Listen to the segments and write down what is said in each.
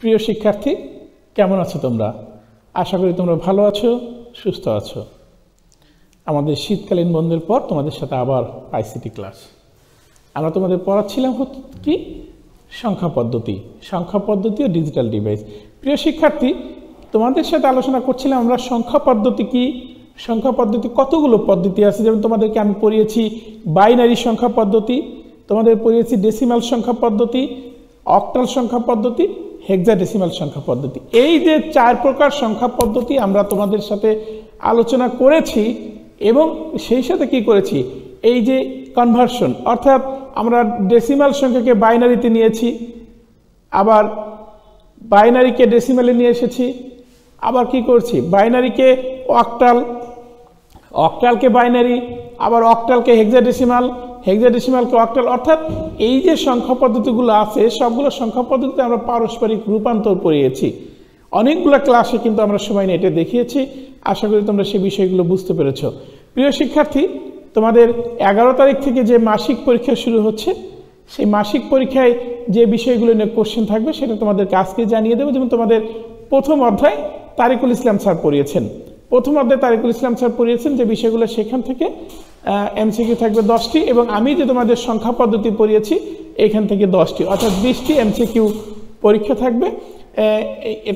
প্রিয় শিক্ষার্থী, কেমন আছো তোমরা? আশা করি তোমরা ভালো আছো, সুস্থ আছো। আমাদের শীতকালীন বন্ধের পর তোমাদের সাথে আবার আইসিটি ক্লাস। আমরা তোমাদের পড়াচ্ছিলাম কি সংখ্যা পদ্ধতি ও ডিজিটাল ডিভাইস। প্রিয় শিক্ষার্থী, তোমাদের সাথে আলোচনা করছিলাম আমরা সংখ্যা পদ্ধতি কি, সংখ্যা পদ্ধতি কতগুলো পদ্ধতি আছে। যেমন তোমাদেরকে আমি পড়িয়েছি বাইনারি সংখ্যা পদ্ধতি, তোমাদের পড়িয়েছি ডেসিমাল সংখ্যা পদ্ধতি, অক্টাল সংখ্যা পদ্ধতি, হেক্সাডেসিমাল সংখ্যা পদ্ধতি। এই যে 4 প্রকার সংখ্যা পদ্ধতি আমরা তোমাদের সাথে আলোচনা করেছি এবং সেই সাথে কি করেছি, এই যে কনভার্সন, অর্থাৎ আমরা ডেসিমাল সংখ্যাকে বাইনারিতে নিয়েছি, আবার বাইনারিকে ডেসিমালে নিয়ে এসেছি, আবার কি করছি বাইনারিকে অক্টাল, অক্টালকে বাইনারি, আবার অক্টালকে হেক্সাডেসিমালকে অক্টাল। অর্থাৎ এই যে সংখ্যা পদ্ধতিগুলো আছে সবগুলো সংখ্যা পদ্ধতিতে আমরা পারস্পরিক রূপান্তর পড়িয়েছি। অনেকগুলো ক্লাসে কিন্তু আমরা সময় নেটে দেখিয়েছি। আশা করি তোমরা সেই বিষয়গুলো বুঝতে পেরেছ। প্রিয় শিক্ষার্থী, তোমাদের 11 তারিখ থেকে যে মাসিক পরীক্ষা শুরু হচ্ছে, সেই মাসিক পরীক্ষায় যে বিষয়গুলো নিয়ে কোশ্চেন থাকবে সেটা তোমাদেরকে আজকে জানিয়ে দেবো। যেমন তোমাদের প্রথম অধ্যায় তারিকুল ইসলাম স্যার পড়িয়েছেন, যে বিষয়গুলো সেখান থেকে এমসিকিউ থাকবে 10টি, এবং আমি যে তোমাদের সংখ্যা পদ্ধতি পড়িয়েছি এখান থেকে 10টি, অর্থাৎ 20টি এমসিকিউ পরীক্ষা থাকবে।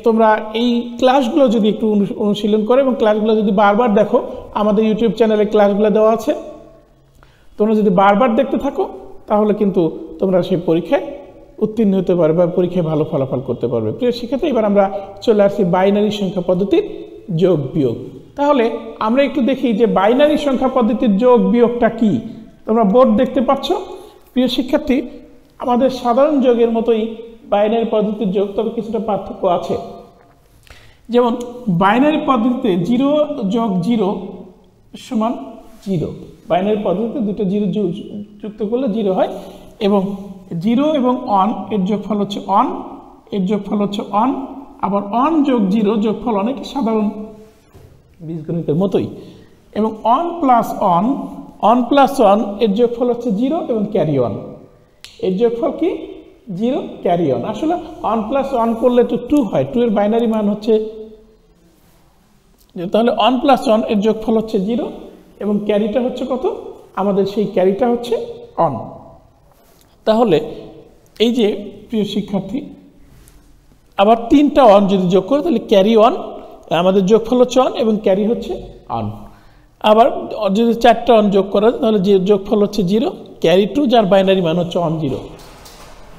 তোমরা এই ক্লাসগুলো যদি একটু অনুশীলন করো এবং ক্লাসগুলো যদি বারবার দেখো, আমাদের ইউটিউব চ্যানেলে ক্লাসগুলো দেওয়া আছে, তোমরা যদি বারবার দেখতে থাকো তাহলে কিন্তু তোমরা সেই পরীক্ষায় উত্তীর্ণ হতে পারবে বা পরীক্ষায় ভালো ফলাফল করতে পারবে। প্রিয় শিক্ষার্থী, এবার আমরা চলে আসছি বাইনারি সংখ্যা পদ্ধতির যোগ বিয়োগ। তাহলে আমরা একটু দেখি যে বাইনারি সংখ্যা পদ্ধতির যোগ বিয়োগটা কি। তোমরা বোর্ড দেখতে পাচ্ছ। প্রিয় শিক্ষার্থী, আমাদের সাধারণ যোগের মতোই বাইনারি পদ্ধতির যোগ, তবে কিছুটা পার্থক্য আছে। যেমন বাইনারি পদ্ধতিতে 0 যোগ 0 সমান 0। বাইনারি পদ্ধতিতে দুটো 0 যুক্ত করলে 0 হয়, এবং 0 এবং অন এর যোগফল হচ্ছে অন, এর যোগফল হচ্ছে অন। আবার অন যোগ 0 যোগফল অনেক সাধারণ বীজগণিতের মতোই। এবং অন প্লাস অন এর যোগফল হচ্ছে 0 এবং ক্যারি অন, এর যোগফল কি 0 ক্যারি অন। আসলে অন প্লাস অন করলে তো 2 হয়, 2 এর বাইনারি মান হচ্ছে, তাহলে অন প্লাস অন এর যোগফল হচ্ছে 0 এবং ক্যারিটা হচ্ছে কত, আমাদের সেই ক্যারিটা হচ্ছে অন। তাহলে এই যে প্রিয় শিক্ষার্থী, আবার 3টা অন যদি যোগ করে তাহলে ক্যারি অন, আমাদের যোগফল হচ্ছে অন এবং ক্যারি হচ্ছে অন। আবার যদি 4টা অন যোগ করা তাহলে যে যোগফল হচ্ছে 0, ক্যারি 2, যার বাইনারি মান হচ্ছে অন 0।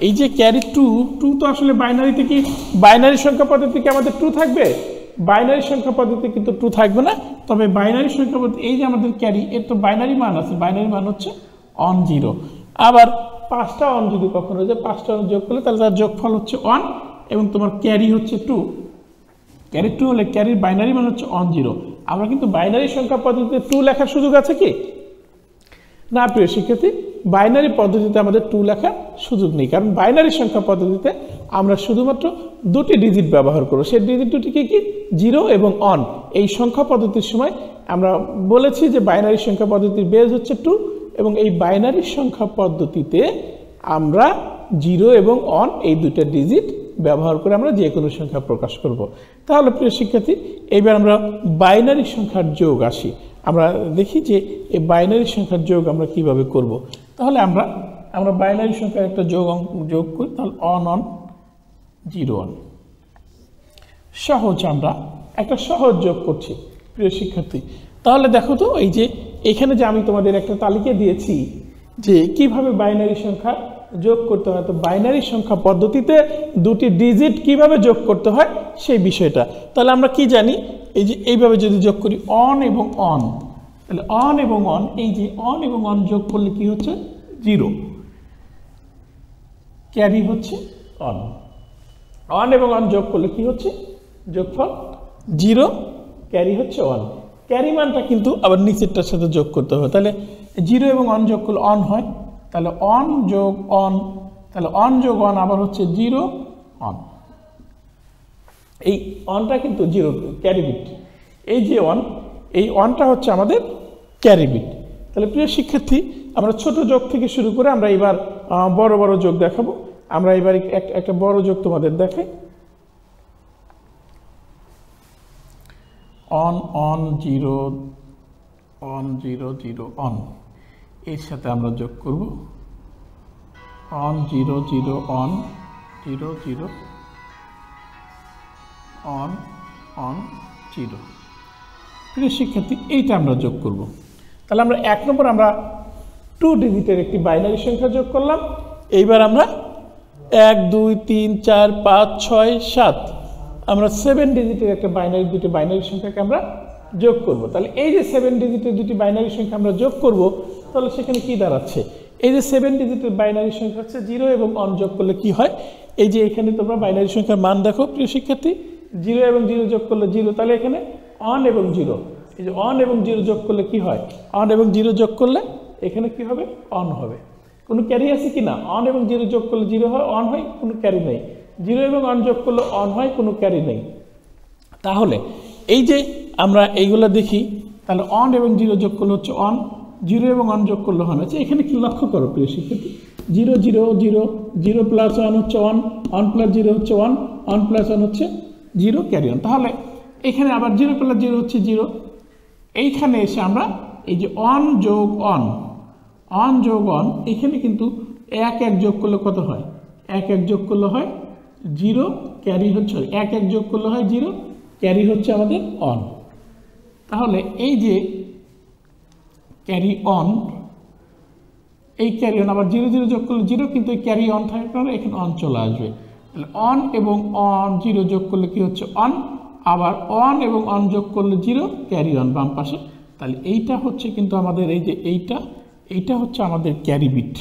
এই যে ক্যারি 2 তো আসলে বাইনারিতে কি, বাইনারি সংখ্যা পদ্ধতিতে আমাদের 2 থাকবে, বাইনারি সংখ্যা পদ্ধতি কিন্তু 2 থাকবে না। তবে বাইনারি সংখ্যা পদ্ধতি এই যে আমাদের ক্যারি, এর তো বাইনারি মান আছে, বাইনারি মান হচ্ছে অন 0। আবার 5টা অন যদি কখনো যায়, 5টা অন যোগ করলে তাহলে তার যোগফল হচ্ছে অন এবং তোমার ক্যারি হচ্ছে 2। ক্যারি 2 হলে ক্যারির বাইনারি মান হচ্ছে অন 0। আমরা কিন্তু বাইনারি সংখ্যা পদ্ধতিতে 2 লেখার সুযোগ আছে কি না? প্রিয় শিক্ষার্থী, বাইনারি পদ্ধতিতে আমাদের 2 লেখার সুযোগ নেই, কারণ বাইনারি সংখ্যা পদ্ধতিতে আমরা শুধুমাত্র 2টি ডিজিট ব্যবহার করব। সেই ডিজিট দুটি কি 0 এবং অন। এই সংখ্যা পদ্ধতির সময় আমরা বলেছি যে বাইনারি সংখ্যা পদ্ধতির বেজ হচ্ছে 2, এবং এই বাইনারি সংখ্যা পদ্ধতিতে আমরা 0 এবং অন এই 2টা ডিজিট ব্যবহার করে আমরা যে কোনো সংখ্যা প্রকাশ করব। তাহলে প্রিয় শিক্ষার্থী, এইবার আমরা বাইনারি সংখ্যার যোগ আসি। আমরা দেখি যে এই বাইনারি সংখ্যার যোগ আমরা কিভাবে করব। তাহলে আমরা বাইনারি সংখ্যার একটা যোগ করি, তাহলে অন 0 অন। সহজ, আমরা একটা সহজ যোগ করছি প্রিয় শিক্ষার্থী। তাহলে দেখো তো, এই যে এখানে যে আমি তোমাদের একটা তালিকা দিয়েছি যে কিভাবে বাইনারি সংখ্যা যোগ করতে হয়। তো বাইনারি সংখ্যা পদ্ধতিতে 2টি ডিজিট কিভাবে যোগ করতে হয় সেই বিষয়টা। তাহলে আমরা কি জানি, এই যে এইভাবে যদি যোগ করি অন এবং অন, তাহলে অন এবং অন, এই যে অন এবং অন যোগ করলে কি হচ্ছে 0, ক্যারি হচ্ছে অন। অন এবং অন যোগ করলে কি হচ্ছে, যোগফল 0, ক্যারি হচ্ছে অন। ক্যারি মানটা কিন্তু আবার নিচেরটার সাথে যোগ করতে হবে। তাহলে 0 এবং অন যোগ করলে অন হয়, তাহলে অন যোগ অন, তাহলে অন যোগ অন আবার হচ্ছে 0 অন। এই অনটা কিন্তু 0 ক্যারি বিট, এই যে অন, এই অনটা হচ্ছে আমাদের ক্যারি বিট। তাহলে প্রিয় শিক্ষার্থী, আমরা ছোট যোগ থেকে শুরু করে আমরা এবার বড় বড় যোগ দেখাবো। আমরা এবার একটা বড় যোগ তোমাদের দেখাই। On on zero on zero zero on, এর সাথে আমরা যোগ করব on zero zero on zero zero on on zero. প্রিয় শিক্ষার্থী, এইটা আমরা যোগ করব। তাহলে আমরা 1 নম্বর আমরা 2 ডিজিটের একটি বাইনারি সংখ্যা যোগ করলাম। এইবার আমরা 1 2 3 4 5 6 7 আমরা 7 ডিজিটের একটা দুটি বাইনারি সংখ্যাকে আমরা যোগ করব। তাহলে এই যে 7 ডিজিটের দুটি বাইনারি সংখ্যা আমরা যোগ করব, তাহলে সেখানে কি দাঁড়াচ্ছে? এই যে 7 ডিজিটের বাইনারি সংখ্যা হচ্ছে 0 এবং 1 যোগ করলে কি হয়? এই যে এখানে তোমরা বাইনারি সংখ্যার মান দেখো প্রিয় শিক্ষার্থী, 0 এবং 0 যোগ করলে 0, তাহলে এখানে 1 এবং 0, এই যে 1 এবং 0 যোগ করলে কি হয়? 1 এবং 0 যোগ করলে এখানে কি হবে? 1 হবে। কোনো ক্যারি আছে কি না? 1 এবং 0 যোগ করলে 0 হয়, 1 হয়, কোনো ক্যারি নেই। 0 এবং 1 যোগ করলে 1 হয়, কোনো ক্যারি নেই। তাহলে এই যে আমরা এইগুলো দেখি, তাহলে 1 এবং 0 যোগ করলে হচ্ছে 1, 0 এবং 1 যোগ করলে 1 হচ্ছে। এখানে কি লক্ষ্য করো প্রিয় শিক্ষার্থী, 0 0 0, 0 প্লাস 1 হচ্ছে 1, 1 প্লাস 0 হচ্ছে 1, 1 প্লাস 1 হচ্ছে 0, ক্যারি অন। তাহলে এখানে আবার 0 প্লাস 0 হচ্ছে 0। এইখানে এসে আমরা এই যে 1 যোগ 1, 1 যোগ 1, এখানে কিন্তু 1 1 যোগ করলে কত হয়? 1 1 যোগ করলে হয় 0, ক্যারি হচ্ছে 1 1 যোগ করলে হয় 0, ক্যারি হচ্ছে আমাদের 1। তাহলে এই যে ক্যারি অন, এই ক্যারি অন আবার 0 0 যোগ করলে 0, কিন্তু এই ক্যারি অন থাকার কারণে এখানে অন চলে আসবে। তাহলে 1 এবং 0 যোগ করলে কি হচ্ছে? 1, আবার 1 এবং 1 যোগ করলে 0, ক্যারি অন বাম পাশে। তাহলে এইটা হচ্ছে কিন্তু আমাদের এই যে এইটা হচ্ছে আমাদের ক্যারি বিট।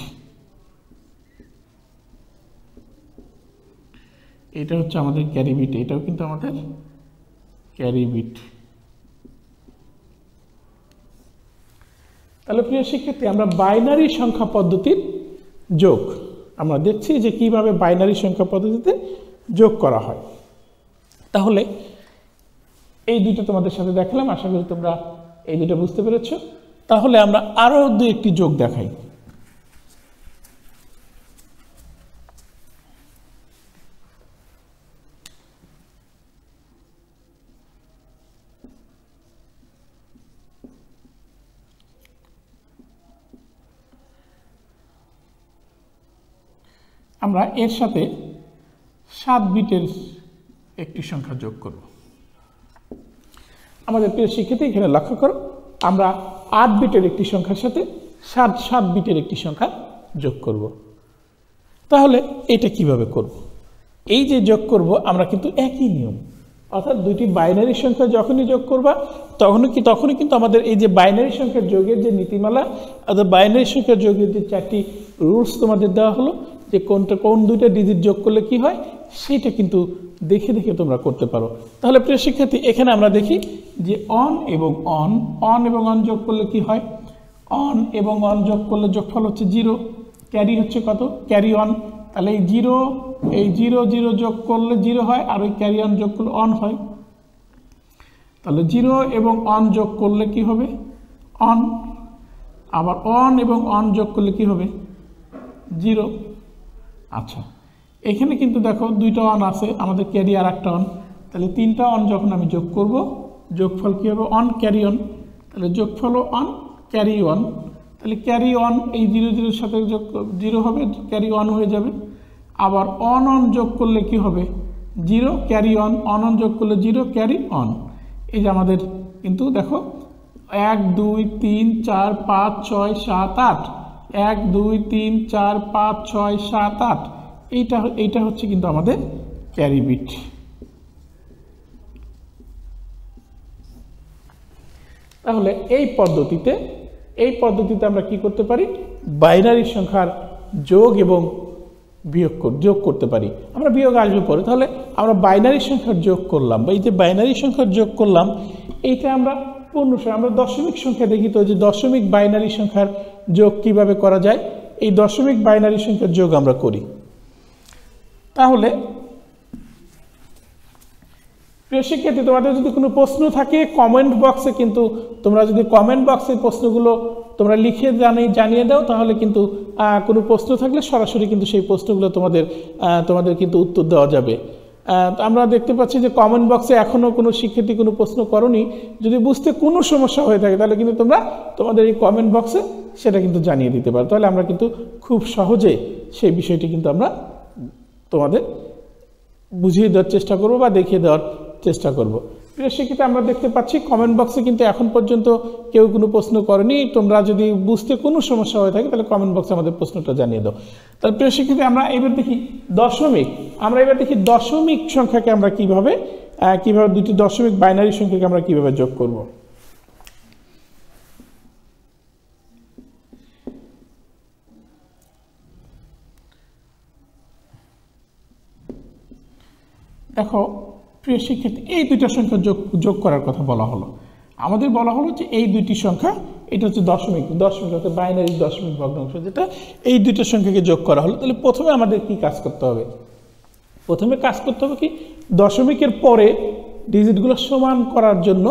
এটা হচ্ছে আমাদের ক্যারি বিট, এটাও কিন্তু আমাদের ক্যারি বিট। তাহলে প্রিয় শিক্ষার্থী, আমরা বাইনারি সংখ্যা পদ্ধতির যোগ আমরা দেখছি যে কিভাবে বাইনারি সংখ্যা পদ্ধতিতে যোগ করা হয়। তাহলে এই দুটো তোমাদের সাথে দেখালাম, আশা করি তোমরা এই দুটো বুঝতে পেরেছ। তাহলে আমরা আরো একটি যোগ দেখাই। আমরা এর সাথে 7 বিটের একটি সংখ্যা যোগ করব। আমাদের প্রিয় শিক্ষার্থী, এখানে লক্ষ্য করো, আমরা 8 বিটের একটি সংখ্যার সাথে 7 বিটের একটি সংখ্যা যোগ করব। তাহলে এটা কিভাবে করব? এই যে যোগ করব আমরা কিন্তু একই নিয়ম, অর্থাৎ দুটি বাইনারি সংখ্যা যখনই যোগ করবা তখনই কিন্তু আমাদের এই যে বাইনারি সংখ্যার যোগের যে নীতিমালা, অর্থাৎ বাইনারি সংখ্যার যোগের যে 4টি রুলস তোমাদের দেওয়া হলো, যে কোন দুইটা ডিজিট যোগ করলে কি হয়, সেটা কিন্তু দেখে দেখে তোমরা করতে পারো। তাহলে প্রিয় শিক্ষার্থী, এখানে আমরা দেখি যে অন এবং অন যোগ করলে কি হয়? অন এবং অন যোগ করলে যোগফল হচ্ছে 0, ক্যারি হচ্ছে কত? Carry on. তাহলে এই 0 0 যোগ করলে 0 হয়, আর ওই ক্যারি অন যোগ করলে অন হয়। তাহলে 0 এবং অন যোগ করলে কি হবে? অন। আবার অন এবং অন যোগ করলে কি হবে? 0। আচ্ছা, এখানে কিন্তু দেখো দুইটা অন আছে, আমাদের ক্যারি আর একটা অন। তাহলে 3টা অন যখন আমি যোগ করব, যোগফল কি হবে? On carry on. তাহলে যোগফল অন ক্যারি অন। তাহলে ক্যারি অন এই 0 0 সাথে যোগ 0 হবে, ক্যারি অন হয়ে যাবে। আবার অন যোগ করলে কি হবে? 0, ক্যারি অন যোগ করলে 0, ক্যারি অন। এই যে আমাদের কিন্তু দেখো 1 2 3 4 5 6 7 8, 1 2 3 4 5 6 7 8, এইটা হচ্ছে কিন্তু আমাদের ক্যারি বিট। তাহলে এই পদ্ধতিতে আমরা কি করতে পারি? বাইনারি সংখ্যার যোগ এবং যোগ করতে পারি। আমরা বিয়োগ আসবে পরে। তাহলে আমরা বাইনারি সংখ্যার যোগ করলাম, বা এই যে বাইনারি সংখ্যার যোগ করলাম, এইটা আমরা আমরা দশমিক সংখ্যা দেখি তো, যে দশমিক বাইনারি সংখ্যার যোগ কিভাবে করা যায়, এই দশমিক বাইনারি সংখ্যার যোগ আমরা করি। তাহলে প্রিয় শিক্ষার্থী, তোমাদের যদি কোনো প্রশ্ন থাকে কমেন্ট বক্সে, কিন্তু তোমরা যদি কমেন্ট বক্সে প্রশ্নগুলো তোমরা লিখে জানিয়ে দাও, তাহলে কিন্তু কোনো প্রশ্ন থাকলে সরাসরি কিন্তু সেই প্রশ্নগুলো তোমাদের কিন্তু উত্তর দেওয়া যাবে। আমরা দেখতে পাচ্ছি যে কমেন্ট বক্সে এখনও কোনো শিক্ষার্থী কোনো প্রশ্ন করনি। যদি বুঝতে কোনো সমস্যা হয়ে থাকে তাহলে কিন্তু তোমরা তোমাদের এই কমেন্ট বক্সে সেটা কিন্তু জানিয়ে দিতে পারো, তাহলে আমরা কিন্তু খুব সহজে সেই বিষয়টি কিন্তু আমরা তোমাদের বুঝিয়ে দেওয়ার চেষ্টা করব বা দেখিয়ে দেওয়ার চেষ্টা করব। প্রিয় শিক্ষার্থী, আমরা দেখতে পাচ্ছি কমেন্ট বক্সে কিন্তু এখন পর্যন্ত কেউ কোনো প্রশ্ন করেনি। তোমরা যদি বুঝতে কোনো সমস্যা হয়ে থাকে তাহলে কমেন্ট বক্সে আমাদের প্রশ্নটা জানিয়ে দাও। তাহলে প্রিয় শিক্ষার্থী, আমরা এবার দেখি দশমিক। আমরা এবার দেখি দশমিক সংখ্যাকে আমরা কিভাবে দুটি দশমিক বাইনারি সংখ্যাকে আমরা কিভাবে যোগ করব। দেখো প্রিয় শিক্ষার্থী, এই দুইটা সংখ্যা যোগ করার কথা বলা হলো। আমাদের বলা হলো যে এই দুইটি সংখ্যা, এটা হচ্ছে দশমিক হচ্ছে বাইনারি দশমিক ভগ্নাংশ, যেটা এই দুইটা সংখ্যাকে যোগ করা হলো। তাহলে প্রথমে আমাদের কি কাজ করতে হবে? প্রথমে কাজ করতে হবে কি, দশমিকের পরে ডিজিটগুলো সমান করার জন্য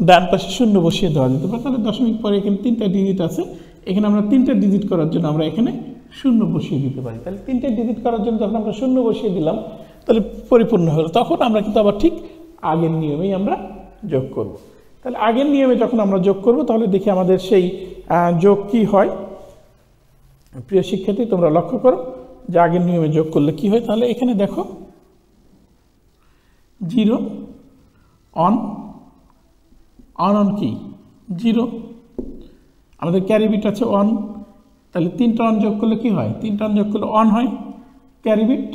ডান পাশে শূন্য বসিয়ে দেওয়া যেতে পারে। তাহলে দশমিক পরে এখানে 3টা ডিজিট আছে, এখানে আমরা 3টা ডিজিট করার জন্য আমরা এখানে শূন্য বসিয়ে দিতে পারি। তাহলে 3টে ডিজিট করার জন্য যখন আমরা শূন্য বসিয়ে দিলাম তাহলে পরিপূর্ণ হলো। তখন আমরা কিন্তু আবার ঠিক আগের নিয়মেই আমরা যোগ করব। তাহলে আগের নিয়মে যখন আমরা যোগ করব তাহলে দেখি আমাদের সেই যোগ কি হয়। প্রিয় শিক্ষার্থী, তোমরা লক্ষ্য করো যে আগের নিয়মে যোগ করলে কি হয়। তাহলে এখানে দেখো 0 অন কি 0, আমাদের ক্যারি বিট আছে 1, তাহলে 3টা অন যোগ করলে কি হয়? 3টা অন যোগ করলে অন হয়, ক্যারি বিট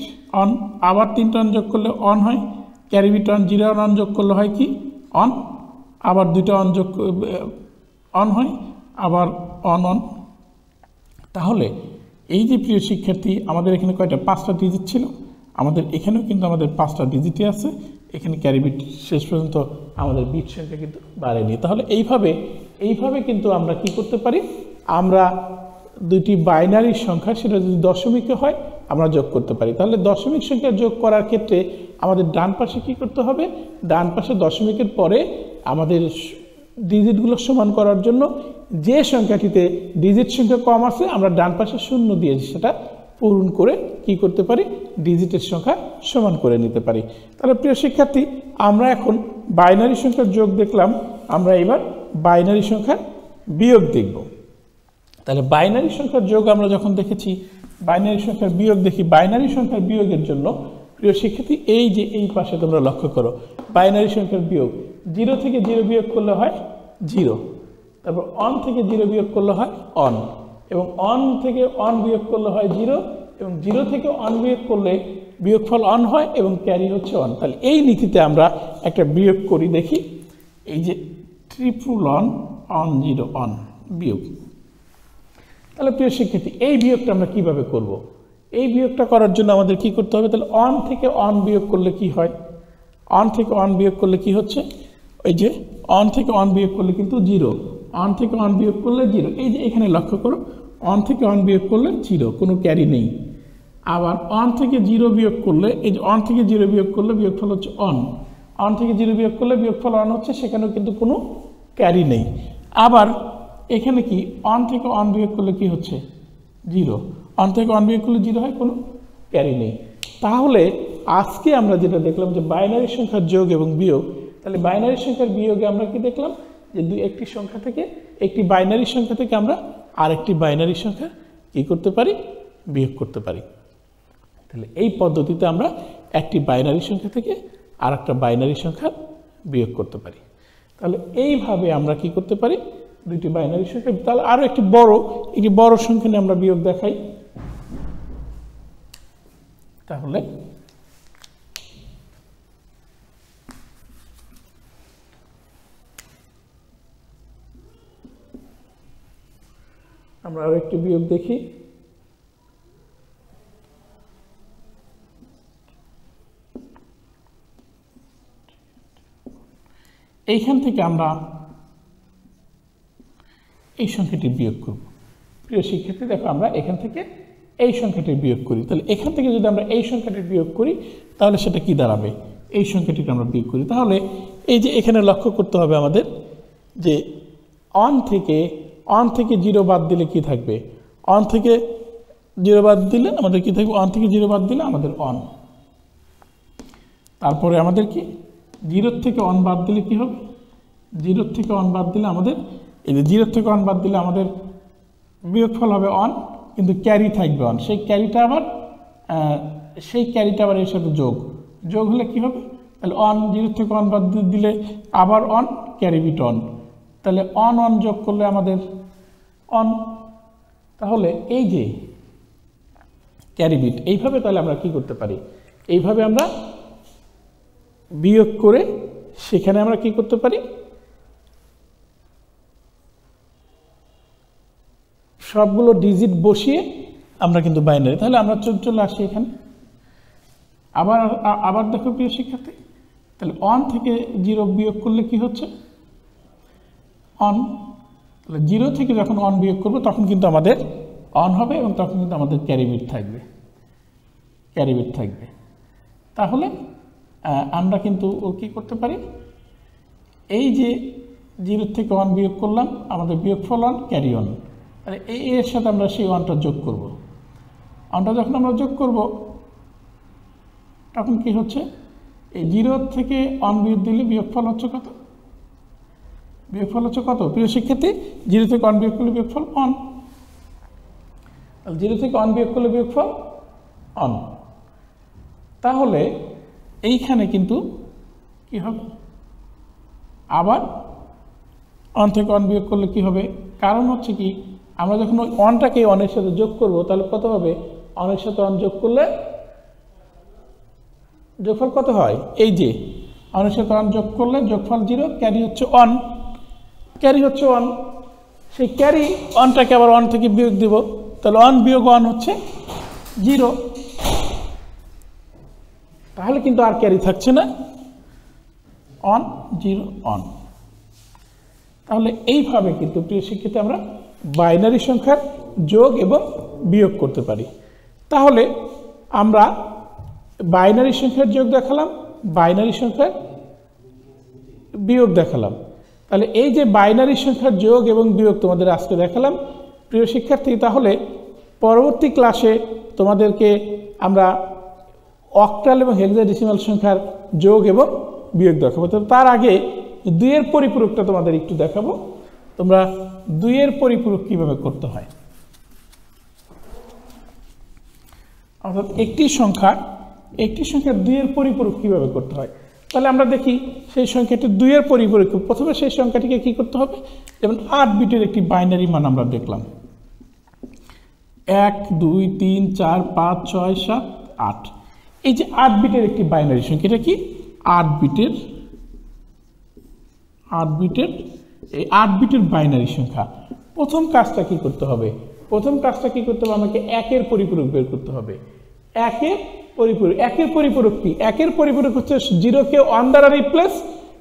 অন। আবার 3টা অন যোগ করলে অন হয়, ক্যারি বিট অন। 0 অন যোগ করলে হয় কি? অন। আবার 2টা অন যোগ অন হয়, আবার অন। তাহলে এই যে প্রিয় শিক্ষার্থী, আমাদের এখানে কয়টা? 5টা ডিজিট ছিল, আমাদের এখানেও কিন্তু আমাদের 5টা ডিজিটই আছে। এখানে ক্যারি বিট শেষ পর্যন্ত আমাদের বিট সংখ্যা কিন্তু বাড়েনি। তাহলে এইভাবে কিন্তু আমরা কি করতে পারি? আমরা দুটি বাইনারি সংখ্যা, সেটা যদি দশমিকে হয় আমরা যোগ করতে পারি। তাহলে দশমিক সংখ্যা যোগ করার ক্ষেত্রে আমাদের ডান পাশে কি করতে হবে? ডান পাশে দশমিকের পরে আমাদের ডিজিটগুলো সমান করার জন্য যে সংখ্যাটিতে ডিজিট সংখ্যা কম আছে আমরা ডান পাশে শূন্য দিয়ে সেটা পূরণ করে কি করতে পারি? ডিজিটের সংখ্যা সমান করে নিতে পারি। তাহলে প্রিয় শিক্ষার্থী, আমরা এখন বাইনারি সংখ্যার যোগ দেখলাম, আমরা এবার বাইনারি সংখ্যার বিয়োগ দেখব। তাহলে বাইনারি সংখ্যার যোগ আমরা যখন দেখেছি, বাইনারি সংখ্যার বিয়োগ দেখি। বাইনারি সংখ্যার বিয়োগের জন্য প্রিয় শিক্ষার্থী, এই যে এই পাশে তোমরা লক্ষ্য করো, বাইনারি সংখ্যার বিয়োগ 0 থেকে 0 বিয়োগ করলে হয় 0, তারপর অন থেকে 0 বিয়োগ করলে হয় অন, এবং অন থেকে অন বিয়োগ করলে হয় 0, এবং 0 থেকে অন বিয়োগ করলে বিয়োগফল অন হয় এবং ক্যারি হচ্ছে অন। তাহলে এই নীতিতে আমরা একটা বিয়োগ করি, দেখি। এই যে ট্রিপল অন 0 অন বিয়োগ। তাহলে প্রিয় শিক্ষার্থী, এই বিয়োগটা আমরা কিভাবে করব? এই বিয়োগটা করার জন্য আমাদের কি করতে হবে? তাহলে অন থেকে অন বিয়োগ করলে কি হয়? অন থেকে অন বিয়োগ করলে কি হচ্ছে? ওই যে অন থেকে অন বিয়োগ করলে কিন্তু 0, অন থেকে অন বিয়োগ করলে 0। এই যে এখানে লক্ষ্য করো, অন থেকে অন বিয়োগ করলে 0, কোনো ক্যারি নেই। আবার অন থেকে 0 বিয়োগ করলে, এই যে অন থেকে 0 বিয়োগ করলে বিয়োগফল হচ্ছে অন, অন থেকে 0 বিয়োগ করলে বিয়োগফল অন হচ্ছে, সেখানেও কিন্তু কোনো ক্যারি নেই। আবার এখানে কি অন থেকে অন বিয়োগ করলে কি হচ্ছে? 0, অন থেকে অন বিয়োগ করলে 0 হয়, কোনো ক্যারি নেই। তাহলে আজকে আমরা যেটা দেখলাম যে বাইনারি সংখ্যার যোগ এবং বিয়োগ। তাহলে বাইনারি সংখ্যার বিয়োগে আমরা কি দেখলাম? যে একটি সংখ্যা থেকে, একটি বাইনারি সংখ্যা থেকে আমরা আরেকটি বাইনারি সংখ্যা কি করতে পারি? বিয়োগ করতে পারি। তাহলে এই পদ্ধতিতে আমরা একটি বাইনারি সংখ্যা থেকে আর একটা বাইনারি সংখ্যা বিয়োগ করতে পারি। তাহলে এইভাবে আমরা কি করতে পারি? দুইটি বাইনারি সংখ্যা। তাহলে আরও একটি বড় সংখ্যা নিয়ে আমরা বিয়োগ দেখাই। তাহলে আমরা আরও একটি বিয়োগ দেখি। এইখান থেকে আমরা এই সংখ্যাটি বিয়োগ করব। প্রিয় শিক্ষার্থী, দেখো আমরা এখান থেকে এই সংখ্যাটি বিয়োগ করি। তাহলে এখান থেকে যদি আমরা এই সংখ্যাটি বিয়োগ করি তাহলে সেটা কি দাঁড়াবে? এই সংখ্যাটিকে আমরা বিয়োগ করি। তাহলে এই যে এখানে লক্ষ্য করতে হবে আমাদের যে অন থেকে 0 বাদ দিলে কি থাকবে? অন থেকে 0 বাদ দিলে আমাদের কি থাকবে? অন থেকে 0 বাদ দিলে আমাদের অন। তারপরে আমাদের কি 0 থেকে 1 বাদ দিলে কি হবে, 0 থেকে 1 বাদ দিলে আমাদের এই যে 0 থেকে 1 বাদ দিলে আমাদের বিয়োগফল হবে 1, কিন্তু ক্যারি থাকবে 1, সেই ক্যারিটা আবার এর সাথে যোগ হলে কি হবে, তাহলে 1 0 থেকে 1 বাদ দিলে আবার 1 ক্যারি বিট 1, তাহলে 1 যোগ করলে আমাদের 1। তাহলে এই যে ক্যারি বিট এইভাবে তাহলে আমরা কি করতে পারি, এইভাবে আমরা বিয়োগ করে সেখানে আমরা কি করতে পারি, সবগুলো ডিজিট বসিয়ে আমরা কিন্তু বাইনারি, তাহলে আমরা চলে আসি এখানে আবার দেখো প্রিয় শিক্ষার্থী, তাহলে 1 থেকে 0 বিয়োগ করলে কি হচ্ছে 1, তাহলে 0 থেকে যখন 1 বিয়োগ করবো তখন কিন্তু আমাদের 1 হবে এবং তখন কিন্তু আমাদের ক্যারি বিট থাকবে। তাহলে আমরা কিন্তু কি করতে পারি, এই যে 0 থেকে 1 বিয়োগ করলাম আমাদের বিয়োগফল 1 ক্যারি 1, তাহলে এর সাথে আমরা সেই 1টা যোগ করব, 1টা যখন আমরা যোগ করব তখন কি হচ্ছে, এই 0 থেকে 1 বিয়োগ দিলে বিয়োগফল হচ্ছে কত প্রিয় শিক্ষার্থী, 0 থেকে 1 বিয়োগ করলে বিয়োগফল 1, তাহলে 0 থেকে 1 বিয়োগ করলে বিয়োগফল 1। তাহলে এইখানে কিন্তু কি হবে, আবার 1 থেকে 1 বিয়োগ করলে কি হবে, কারণ হচ্ছে কি আমরা যখন ওই 1টাকে 1 এর সাথে যোগ করব তাহলে কত হবে, 1 এর সাথে 1 যোগ করলে যোগফল কত হয়, এই যে 1 এর সাথে 1 যোগ করলে যোগফল 0, ক্যারি হচ্ছে 1, সেই ক্যারি 1টাকে আবার 1 থেকে বিয়োগ দিব, তাহলে 1 বিয়োগ 1 হচ্ছে 0, তাহলে কিন্তু আর ক্যারি থাকছে না, 1 0 1। তাহলে এইভাবে কিন্তু প্রিয় শিক্ষার্থী আমরা বাইনারি সংখ্যার যোগ এবং বিয়োগ করতে পারি। তাহলে আমরা বাইনারি সংখ্যার যোগ দেখালাম, বাইনারি সংখ্যার বিয়োগ দেখালাম। তাহলে এই যে বাইনারি সংখ্যার যোগ এবং বিয়োগ তোমাদের আজকে দেখালাম প্রিয় শিক্ষার্থী, তাহলে পরবর্তী ক্লাসে তোমাদেরকে আমরা অক্টাল এবং হেক্সাডেসিমাল সংখ্যার যোগ এবং বিয়োগ দেখাবো। তো তার আগে 2 এর পরিপূরকটা তোমাদের একটু দেখাবো, তোমরা 2 এর পরিপূরক কিভাবে করতে হয়। অর্থাৎ একটি সংখ্যার 2 এর পরিপূরক কিভাবে করতে হয়, তাহলে আমরা দেখি সেই সংখ্যাটি 2 এর পরিপূরক। প্রথমে সেই সংখ্যাটিকে কি করতে হবে, যেমন 8 বিটের একটি বাইনারি মান আমরা দেখলাম, 1 2 3 4 5 6 7 8, এই যে 8 বিটের একটি বাইনারি সংখ্যা, এটা কি 8 বিটের এই 8 বিটের বাইনারি সংখ্যা। প্রথম কাজটা কি করতে হবে, আমাকে 1 এর পরিপূরক বের করতে হবে। 1 এর পরিপূরক কি, 1 এর পরিপূরক হচ্ছে 0 কে 1 দ্বারা রিপ্লেস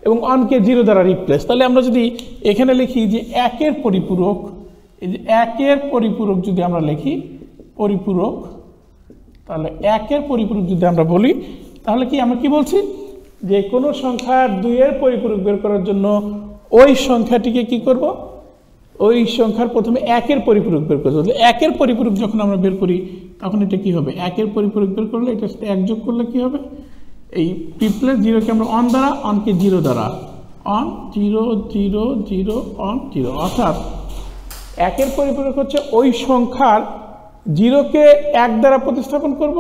এবং 1 কে 0 দ্বারা রিপ্লেস। তাহলে আমরা যদি এখানে লিখি যে 1 এর পরিপূরক, এই যে 1 এর পরিপূরক যদি আমরা লিখি পরিপূরক, তাহলে 1 এর পরিপূরক যদি আমরা বলি, তাহলে কি আমরা কি বলছি, যে কোনো সংখ্যার 2 এর পরিপূরক বের করার জন্য ওই সংখ্যাটিকে কি করব, ওই সংখ্যার প্রথমে 1 এর পরিপূরক বের করতে হবে। 1 এর পরিপূরক যখন আমরা বের করি তখন এটা কি হবে, 1 এর পরিপূরক বের করলে এটা 1 যোগ করলে কি হবে, এই রিপ্লেস 0 কে আমরা 1 দ্বারা, 1 কে 0 দ্বারা, 1 0 0 0 1 0, অর্থাৎ 1 এর পরিপূরক হচ্ছে ওই সংখ্যার 0 কে 1 দ্বারা প্রতিস্থাপন করব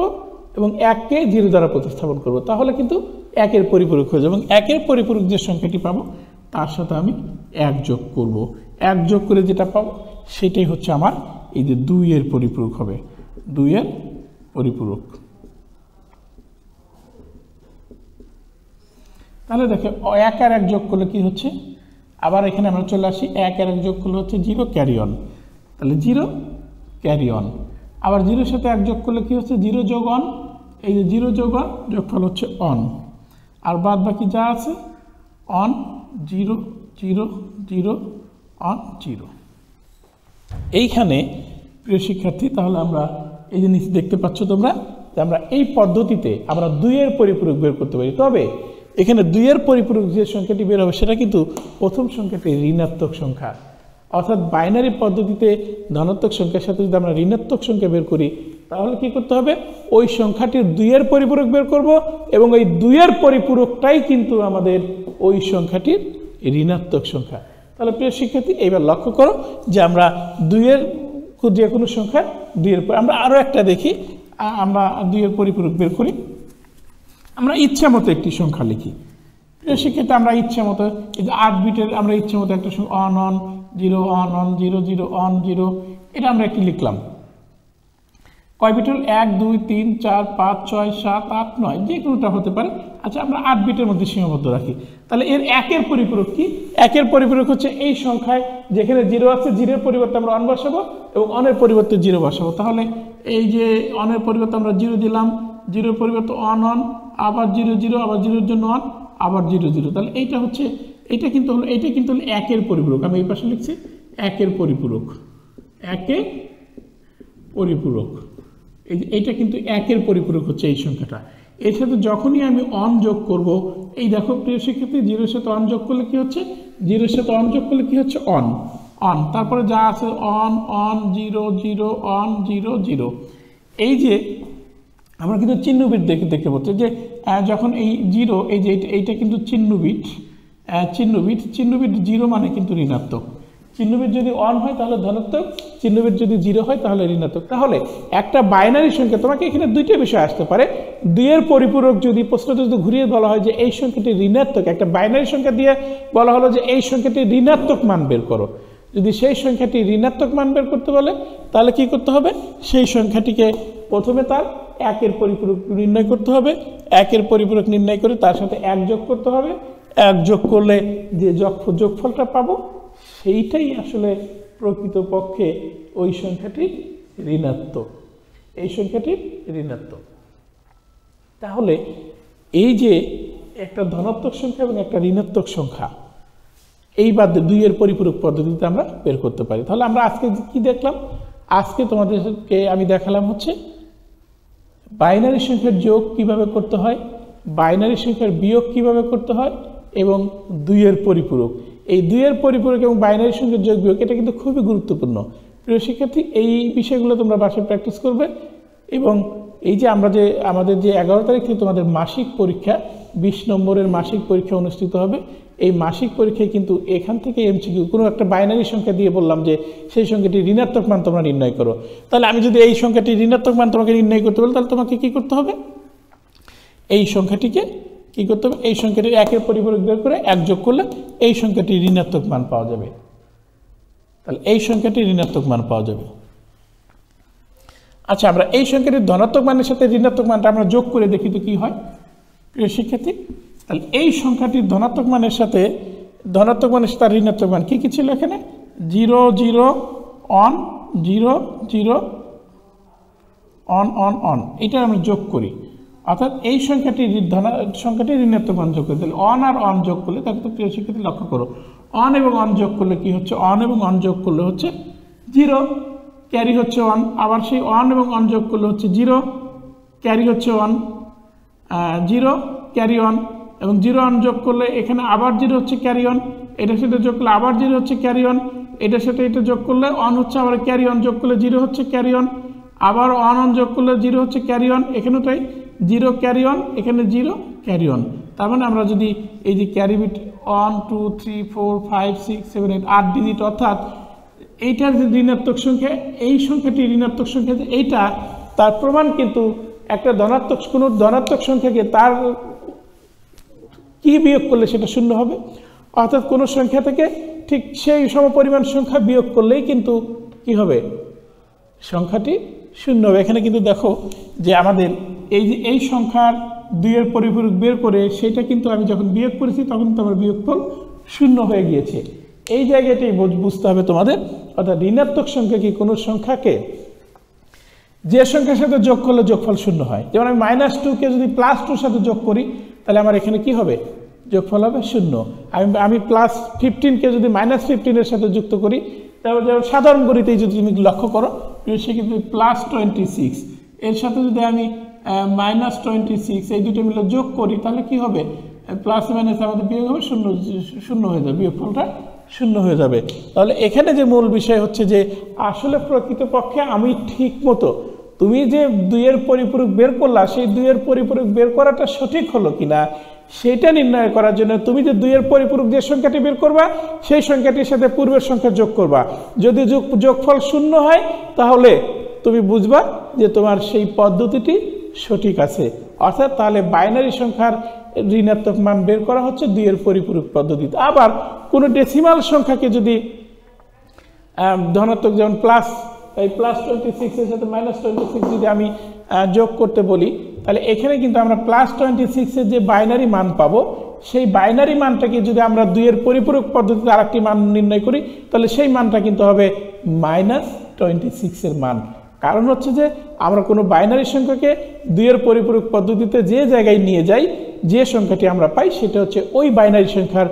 এবং 1 কে 0 দ্বারা প্রতিস্থাপন করব, তাহলে কিন্তু 1 এর পরিপূরক হয়ে যাবে। এবং 1 এর পরিপূরক যে সংখ্যাটি পাবো তার সাথে আমি 1 যোগ করব, 1 যোগ করে যেটা পাবো সেটাই হচ্ছে আমার এই যে 2 এর পরিপূরক হবে, 2 এর পরিপূরক। তাহলে দেখো 1 আর 1 যোগ করলে কি হচ্ছে, আবার এখানে আমরা চলে আসি, 1 আর 1 যোগ করলে হচ্ছে 0 ক্যারি অন, তাহলে 0 ক্যারি অন। আবার 0 সাথে 1 যোগ করলে কি হচ্ছে, 0 যোগ 1, এই যে 0 যোগ 1 যোগফল হচ্ছে অন, আর বাদ বাকি যা আছে অন 0 0 0 অন 0। এইখানে প্রিয় শিক্ষার্থী, তাহলে আমরা এই জিনিস দেখতে পাচ্ছ তোমরা যে আমরা এই পদ্ধতিতে আমরা 2 এর পরিপূরক বের করতে পারি। তবে এখানে 2 এর পরিপূরক যে সংখ্যাটি বের হবে সেটা কিন্তু প্রথম সংখ্যাটি ঋণাত্মক সংখ্যা, অর্থাৎ বাইনারি পদ্ধতিতে ধনাত্মক সংখ্যার সাথে যদি আমরা ঋণাত্মক সংখ্যা বের করি তাহলে কি করতে হবে, ওই সংখ্যাটির 2 এর পরিপূরক বের করব এবং ওই 2 এর পরিপূরকটাই কিন্তু আমাদের ওই সংখ্যাটির ঋণাত্মক সংখ্যা। তাহলে প্রিয় শিক্ষার্থী, এইবার লক্ষ্য করো যে আমরা 2 এর যে কোনো সংখ্যা 2 এর, আমরা আরও একটা দেখি, আমরা 2 এর পরিপূরক বের করি। আমরা ইচ্ছা মতো একটি সংখ্যা লিখি। প্রিয় শিক্ষার্থী, আমরা ইচ্ছা মতো এই যে 8 বিটের আমরা ইচ্ছা মতো একটা on on 0 on on 0 0 on 0, এটা আমরা একটি লিখলাম। কয় বিট হল? 1 2 3 4 5 6 7 8 9, যে কোনোটা হতে পারে। আচ্ছা, আমরা 8 বিটের মধ্যে সীমাবদ্ধ রাখি। তাহলে এর 1 এর পরিপূরক কি? 1 এর পরিপূরক হচ্ছে এই সংখ্যায় যেখানে 0 আছে, 0 এর পরিবর্তে আমরা 1 বসাবো এবং অনের পরিবর্তে 0 বসাবো। তাহলে এই যে অনের পরিবর্তে আমরা 0 দিলাম, 0 এর পরিবর্তে অন অন, আবার 0 0, আবার 0 এর জন্য অন, আবার 0 0। তাহলে এইটা হচ্ছে, এটা কিন্তু হলো 1 এর পরিপূরক। আমি এই পাশে লিখছি 1 এর পরিপূরক, 1 এর পরিপূরক। এইটা কিন্তু 1 এর পরিপূরক হচ্ছে এই সংখ্যাটা। এর সাথে যখনই আমি অন যোগ করব, এই দেখো প্রিয় শিক্ষার্থী, 0 এর সাথে অন যোগ করলে কি হচ্ছে, 0 এর সাথে অন যোগ করলে কি হচ্ছে, অন অন, তারপরে যা আছে অন অন 0 0 অন 0 0। এই যে আমরা কিন্তু চিহ্ন বিট দেখতে পাচ্ছি যে যখন এই 0, এই যে এইটা কিন্তু চিহ্ন বিট, চিহ্ন বিট 0 মানে কিন্তু ঋণাত্মক। চিহ্ন বিট যদি অন হয় তাহলে ধনাত্মক, চিহ্ন বিট যদি 0 হয় তাহলে ঋণাত্মক। তাহলে একটা বাইনারি সংখ্যা, তোমাকে এখানে দুইটা বিষয় আসতে পারে। 2 এর পরিপূরক যদি প্রশ্নটা যদি ঘুরিয়ে বলা হয় যে এই সংখ্যাটি ঋণাত্মক, একটা বাইনারি সংখ্যা দিয়ে বলা হলো যে এই সংখ্যাটি ঋণাত্মক মান বের করো, যদি সেই সংখ্যাটি ঋণাত্মক মান বের করতে বলে তাহলে কি করতে হবে, সেই সংখ্যাটিকে প্রথমে তার 1 এর পরিপূরক নির্ণয় করতে হবে। 1 এর পরিপূরক নির্ণয় করে তার সাথে 1 যোগ করতে হবে। 1 যোগ করলে যে যোগফলটা পাবো সেইটাই আসলে প্রকৃতপক্ষে ওই সংখ্যাটি ঋণাত্মক, এই সংখ্যাটি ঋণাত্মক। তাহলে এই যে একটা ধনাত্মক সংখ্যা এবং একটা ঋণাত্মক সংখ্যা, এই বাদে 2 এর পরিপূরক পদ্ধতিতে আমরা বের করতে পারি। তাহলে আমরা আজকে কি দেখলাম, আজকে তোমাদেরকে আমি দেখালাম হচ্ছে বাইনারি সংখ্যার যোগ কিভাবে করতে হয়, বাইনারি সংখ্যার বিয়োগ কিভাবে করতে হয় এবং 2 এর পরিপূরক। এই 2 এর পরিপূরক এবং বাইনারি সংখ্যার যোগ বিয়োগ, এটা কিন্তু খুবই গুরুত্বপূর্ণ। প্রিয় শিক্ষার্থী, এই বিষয়গুলো তোমরা বাসায় প্র্যাকটিস করবে। এবং এই যে আমাদের যে 11 তারিখ থেকে তোমাদের মাসিক পরীক্ষা, 20 নম্বরের মাসিক পরীক্ষা অনুষ্ঠিত হবে। এই মাসিক পরীক্ষায় কিন্তু এখান থেকে এমসিকিউ, কোনো একটা বাইনারি সংখ্যা দিয়ে বললাম যে সেই সংখ্যাটি ঋণাত্মক মান তোমরা নির্ণয় করো। তাহলে আমি যদি এই সংখ্যাটি ঋণাত্মক মান তোমাকে নির্ণয় করতে বলি, তাহলে তোমাকে কি করতে হবে, এই সংখ্যাটিকে কি করতে হবে, এই সংখ্যাটির 1 এর পরিপূরক বের করে 1 যোগ করলে এই সংখ্যাটি ঋণাত্মক মান পাওয়া যাবে। তাহলে এই সংখ্যাটি ঋণাত্মক মান পাওয়া যাবে। আচ্ছা, আমরা এই সংখ্যাটির ধনাত্মক মানের সাথে ঋণাত্মক মানটা আমরা যোগ করে দেখি তো কি হয়। প্রিয় শিক্ষার্থী, তাহলে এই সংখ্যাটির ধনাত্মক মানের সাথে তার ঋণাত্মক মান কি কি ছিল এখানে, 0 0 অন 0 0 অন অন অন, এটা আমরা যোগ করি। অর্থাৎ এই সংখ্যাটি ঋণাত্মক মান যোগ করে, তাহলে অন আর অন যোগ করলে, তাহলে তো প্রিয় শিক্ষার্থী লক্ষ্য করো, অন এবং অন যোগ করলে কি হচ্ছে, অন এবং অন যোগ করলে হচ্ছে 0, ক্যারি হচ্ছে 1, আবার সেই অন এবং অন যোগ করলে হচ্ছে 0, ক্যারি হচ্ছে 1, 0 ক্যারি 1, এবং 0 অন যোগ করলে এখানে আবার 0 হচ্ছে ক্যারি 1, এটার সাথে যোগ করলে আবার 0 হচ্ছে ক্যারি 1, এটার সাথে এটা যোগ করলে অন হচ্ছে, আবার ক্যারি 1 যোগ করলে 0 হচ্ছে ক্যারি 1, আবার অন যোগ করলে 0 হচ্ছে ক্যারি 1, এখানেও তাই 0 ক্যারি 1, এখানে 0 ক্যারি 1। তার মানে আমরা যদি এই যে ক্যারি বিট 1 2 3 4 5 6 7 8 8 ডিজিট, অর্থাৎ এইটার যে ঋণাত্মক সংখ্যা, এই সংখ্যাটি ঋণাত্মক সংখ্যা, এইটা তার প্রমাণ কিন্তু একটা কোনো ধনাত্মক সংখ্যাকে তার কি বিয়োগ করলে সেটা 0 হবে। অর্থাৎ কোনো সংখ্যা থেকে ঠিক সেই সমপরিমাণ সংখ্যা বিয়োগ করলেই কিন্তু কি হবে, সংখ্যাটি 0 হবে। এখানে কিন্তু দেখো যে আমাদের এই যে এই সংখ্যার 2 এর পরিপূরক বের করে সেটা কিন্তু আমি যখন বিয়োগ করেছি তখন তো আমার বিয়োগফল 0 হয়ে গিয়েছে। এই জায়গাটাই বুঝতে হবে তোমাদের। অর্থাৎ ঋণাত্মক সংখ্যা কি কোনো সংখ্যাকে যে সংখ্যার সাথে যোগ করলে যোগফল 0 হয়। যেমন আমি -2 কে যদি +2 সাথে যোগ করি তাহলে আমার এখানে কি হবে, যোগফল হবে 0। আমি +15 কে যদি -15 এর সাথে যুক্ত করি, তাহলে যেমন সাধারণ গণিতেই যদি তুমি লক্ষ্য করো, সে কিন্তু +26 এর সাথে যদি আমি -26 এই দুটো মিলে যোগ করি তাহলে কি হবে, প্লাস মাইনাস আমাদের বিয়োগ হবে 0 হয়ে যাবে, বিয়োগফলটা 0 হয়ে যাবে। তাহলে এখানে যে মূল বিষয় হচ্ছে যে আসলে প্রকৃতপক্ষে আমি ঠিক মতো তুমি যে 2 এর পরিপূরক বের করলা সেই 2 এর পরিপূরক বের করাটা সঠিক হলো কিনা সেটা নির্ণয় করার জন্য তুমি যে 2 এর পরিপূরক যে সংখ্যাটি বের করবা সেই সংখ্যাটির সাথে পূর্বের সংখ্যা যোগ করবা। যদি যোগফল 0 হয় তাহলে তুমি বুঝবা যে তোমার সেই পদ্ধতিটি সঠিক আছে, অর্থাৎ তাহলে বাইনারি সংখ্যার ঋণাত্মক মান বের করা হচ্ছে 2 এর পরিপূরক পদ্ধতিতে। আবার কোনো ডেসিমাল সংখ্যাকে যদি ধনাত্মক, যেমন +26 এর সাথে -26 যদি আমি যোগ করতে বলি, তাহলে এখানে কিন্তু আমরা +26 এর যে বাইনারি মান পাবো সেই বাইনারি মানটাকে যদি আমরা 2 এর পরিপূরক পদ্ধতিতে আরেকটি মান নির্ণয় করি তাহলে সেই মানটা কিন্তু হবে -26 এর মান। কারণ হচ্ছে যে আমরা কোনো বাইনারি সংখ্যাকে 2 এর পরিপূরক পদ্ধতিতে যে জায়গায় নিয়ে যাই, যে সংখ্যাটি আমরা পাই সেটা হচ্ছে ওই বাইনারি সংখ্যার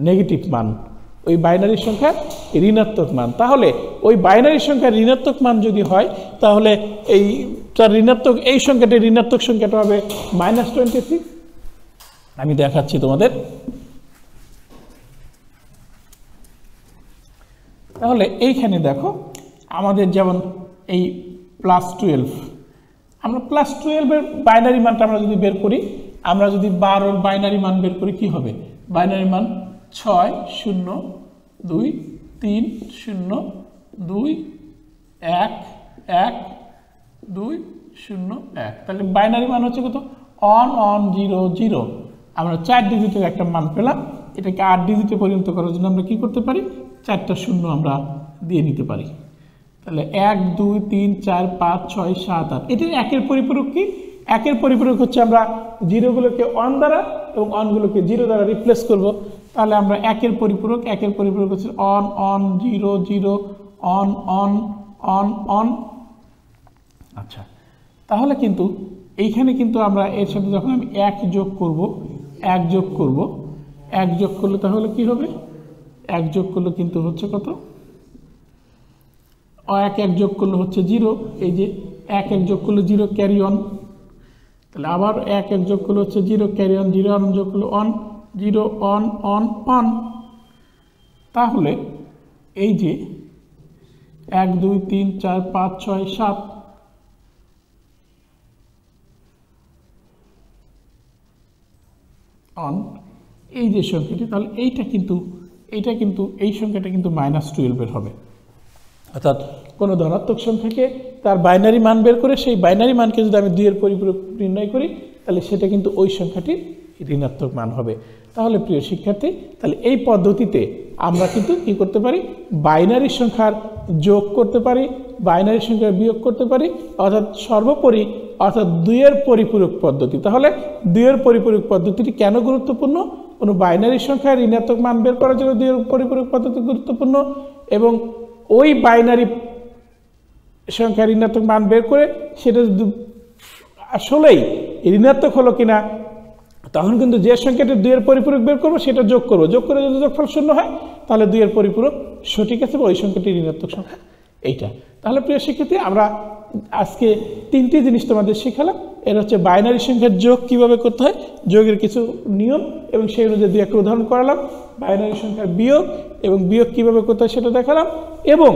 নেগেটিভ মান, ওই বাইনারি সংখ্যার ঋণাত্মক মান। তাহলে ওই বাইনারি সংখ্যার ঋণাত্মক মান যদি হয় তাহলে এই সংখ্যাটি ঋণাত্মক সংখ্যাটা হবে -26। আমি দেখাচ্ছি তোমাদের। তাহলে এইখানে দেখো আমাদের যেমন এই +12, আমরা +12 এর বাইনারি মানটা আমরা যদি বের করি, আমরা যদি 12 এর বাইনারি মান বের করি কি হবে? বাইনারি মান 6 0 2 3 0 2 1 1 2 0 1। তাহলে বাইনারি মান হচ্ছে কত? 1 1 0 0। আমরা 4 ডিজিটের একটা মান পেলাম। এটাকে 8 ডিজিটে পরিণত করার জন্য আমরা কি করতে পারি? 4টা শূন্য আমরা দিয়ে নিতে পারি। তাহলে 1 2 3 4 5 6 7 8। এটির একের পরিপূরক কি? একের পরিপূরক হচ্ছে আমরা জিরোগুলোকে 1 দ্বারা এবং 1গুলোকে 0 দ্বারা রিপ্লেস করব। তাহলে আমরা একের পরিপূরক হচ্ছে 1 1 0 0 1 1 1 1। আচ্ছা, তাহলে কিন্তু এইখানে কিন্তু আমরা এর সাথে যখন আমি 1 যোগ করব, 1 যোগ করলে তাহলে কি হবে? 1 যোগ করলে কিন্তু হচ্ছে কত? 1 যোগ করলে হচ্ছে 0। এই যে 1 যোগ করলে 0 ক্যারি অন। তাহলে আবার 1 যোগ করলে হচ্ছে 0 ক্যারি অন, 0 যোগ করলে 1 0 1 1 1। তাহলে এই যে 1 2 3 4 5 6 7, এই যে সংখ্যাটি, তাহলে এইটা কিন্তু এই সংখ্যাটা কিন্তু -12 এর হবে। অর্থাৎ কোনো ধনাত্মক সংখ্যাকে তার বাইনারি মান বের করে সেই বাইনারি মানকে যদি আমি 2 এর পরিপূরক নির্ণয় করি তাহলে সেটা কিন্তু ওই সংখ্যাটির ঋণাত্মক মান হবে। তাহলে প্রিয় শিক্ষার্থী, তাহলে এই পদ্ধতিতে আমরা কিন্তু কি করতে পারি? বাইনারি সংখ্যার যোগ করতে পারি, বাইনারি সংখ্যার বিয়োগ করতে পারি, অর্থাৎ সর্বোপরি 2 এর পরিপূরক পদ্ধতি। তাহলে 2 এর পরিপূরক পদ্ধতিটি কেন গুরুত্বপূর্ণ? কোনো বাইনারি সংখ্যার ঋণাত্মক মান বের করার জন্য 2 এর পরিপূরক পদ্ধতি গুরুত্বপূর্ণ, এবং ওই বাইনারি সংখ্যার ঋণাত্মক মান বের করে সেটা আসলেই ঋণাত্মক হলো কিনা তখন কিন্তু যে সংখ্যাটি 2 এর পরিপূরক বের করবো সেটা যোগ করবো। যোগ করে যদি যোগফল 0 হয় তাহলে 2 এর পরিপূরক সঠিক আছে বা ওই সংখ্যাটি ঋণাত্মক সংখ্যা এইটা। তাহলে প্রিয় শিক্ষার্থী, আমরা আজকে 3টি জিনিস তোমাদের শেখালাম। এর হচ্ছে বাইনারি সংখ্যার যোগ কিভাবে করতে হয়, যোগের কিছু নিয়ম, এবং সেই অনুযায়ী 2-1 উদাহরণ করালাম। বাইনারি সংখ্যার বিয়োগ এবং বিয়োগ কিভাবে করতে হয় সেটা দেখালাম, এবং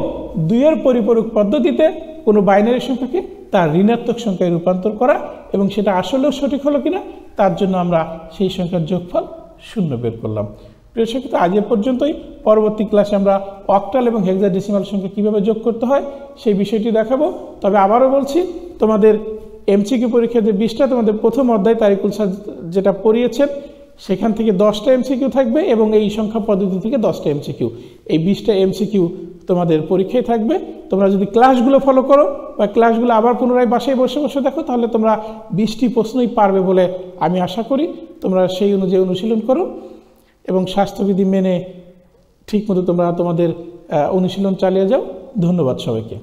2 এর পরিপূরক পদ্ধতিতে কোনো বাইনারি সংখ্যাকে তার ঋণাত্মক সংখ্যায় রূপান্তর করা এবং সেটা আসলেও সঠিক হলো কিনা তার জন্য আমরা সেই সংখ্যার যোগফল 0 বের করলাম। প্রিয় শিক্ষার্থী, আজ এ পর্যন্তই। পরবর্তী ক্লাসে আমরা অক্টাল এবং হেক্সাডেসিমাল সংখ্যা কিভাবে যোগ করতে হয় সেই বিষয়টি দেখাবো। তবে আবারও বলছি, তোমাদের এমসিকিউ পরীক্ষা যে 20টা, তোমাদের প্রথম অধ্যায় তারিকুল স্যার যেটা পড়িয়েছেন সেখান থেকে 10টা এমসিকিউ থাকবে এবং এই সংখ্যা পদ্ধতি থেকে 10টা এমসিকিউ। এই 20টা এমসিকিউ তোমাদের পরীক্ষায় থাকবে। তোমরা যদি ক্লাসগুলো ফলো করো বা ক্লাসগুলো আবার পুনরায় বাসায় বসে বসে দেখো তাহলে তোমরা 20টি প্রশ্নই পারবে বলে আমি আশা করি। তোমরা সেই অনুযায়ী অনুশীলন করো এবং স্বাস্থ্যবিধি মেনে ঠিকমতো তোমরা তোমাদের অনুশীলন চালিয়ে যাও। ধন্যবাদ সবাইকে।